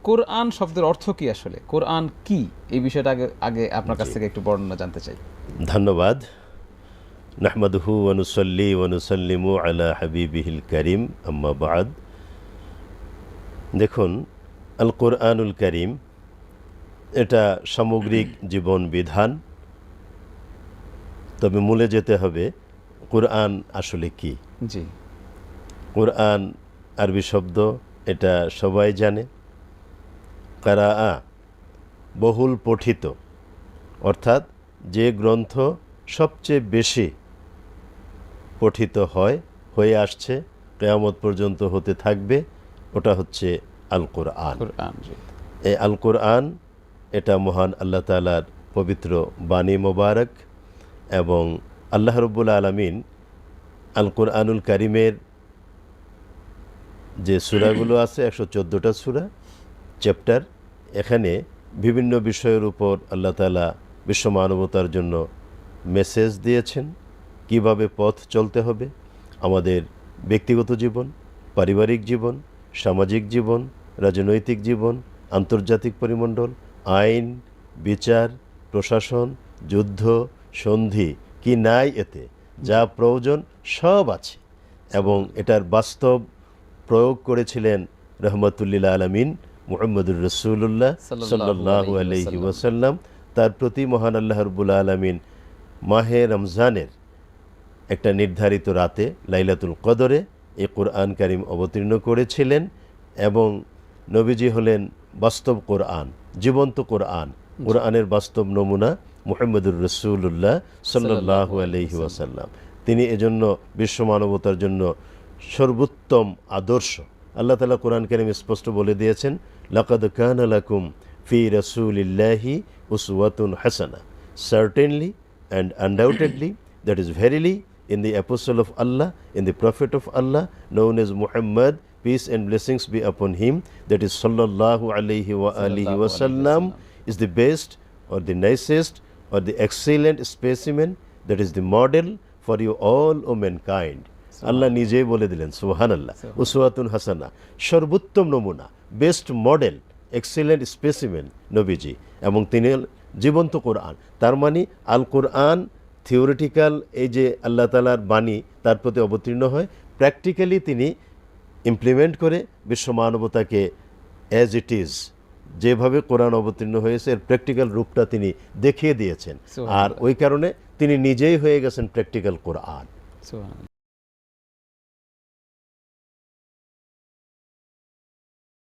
কোরআন শব্দের অর্থ কি আসলে, কোরআন কি, এই বিষয়টা আগে আগে আপনার কাছ থেকে একটু বর্ণনা জানতে চাই। ধন্যবাদ। নাহমাদুহু ওয়া নুসাল্লি ওয়া নুসাল্লিমু আলা হাবিবিহিল কারীম, আম্মা বা'দ। দেখুন, আল কোরআনুল কারীম এটা সামগ্রিক জীবন বিধান। তবে মূলে যেতে হবে, কোরআন আসলে কি। জি। কোরআন আরবি শব্দ, এটা সবাই জানে। কারাআ, বহুল পঠিত, অর্থাৎ যে গ্রন্থ সবচেয়ে বেশি পঠিত হয়ে আসছে, কিয়ামত পর্যন্ত হতে থাকবে, ওটা হচ্ছে আল কোরআন। এই আল কোরআন, এটা মহান আল্লাহ তাআলার পবিত্র বাণী মোবারক, এবং আল্লাহ রাব্বুল আলামিন আল কোরআনুল কারীমের যে সূরাগুলো আছে, 114টা সূরা, চ্যাপ্টার, এখানে বিভিন্ন বিষয়ের উপর আল্লাহ তাআলা বিশ্ব মানবতার জন্য মেসেজ দিয়েছেন, কিভাবে পথ চলতে হবে, আমাদের ব্যক্তিগত জীবন, পারিবারিক জীবন, সামাজিক জীবন, রাজনৈতিক জীবন, আন্তর্জাতিক পরিমণ্ডল, আইন, বিচার, প্রশাসন, যুদ্ধ, সন্ধি, কি নাই, এতে যা প্রয়োজন সব আছে। এবং এটার বাস্তব প্রয়োগ করেছিলেন রহমতুল্লিল আলামিন মুহাম্মদুর রাসূলুল্লাহ সাল্লাল্লাহু আলাইহি ওয়াসাল্লাম। তার প্রতি মহান আল্লাহ রাব্বুল আলামিন মাহে রমজানের একটা নির্ধারিত রাতে, লাইলাতুল কদরে, এই কোরআন কারীম অবতীর্ণ করেছিলেন। এবং নবীজি হলেন বাস্তব কোরআন, জীবন্ত কোরআন, কোরআনের বাস্তব নমুনা মুহাম্মদুর রাসূলুল্লাহ সাল্লাল্লাহু আলাইহি ওয়াসাল্লাম। তিনি এজন্য বিশ্ব মানবতার জন্য সর্বোত্তম আদর্শ। আল্লাহ তাআলা কোরআন কারীমে স্পষ্ট বলে দিয়েছেন, লাকাদ কানা লাকুম ফি রাসূলিল্লাহি উসওয়াতুন হাসানাহ, certainly and undoubtedly, that is verily, in the apostle of Allah, in the prophet of Allah, known as Muhammad, peace and blessings be upon him, that is sallallahu alayhi wa alihi wa sallam, is the best or the nicest or the excellent specimen, that is the model for you all, O mankind. আল্লাহ নিজেই বলে দিলেন, সুবহানাল্লাহ, উসওয়াতুন হাসানা, সর্বোত্তম নমুনা, best model, excellent specimen নবীজি, এবং তিনি জীবন্ত কোরআন। তার মানে আল কোরআন থিওরিটিক্যাল, এই যে আল্লাহ তাআলার বাণী তার প্রতি অবতীর্ণ হয়, প্র্যাকটিক্যালি তিনি ইমপ্লিমেন্ট করে বিশ্ব মানবতাকে অ্যাজ ইট ইজ, যেভাবে কোরআন অবতীর্ণ হয়েছে এর প্র্যাকটিক্যাল রূপটা তিনি দেখিয়ে দিয়েছেন। আর ওই কারণে তিনি নিজেই হয়ে গেছেন প্র্যাকটিক্যাল কোরআন।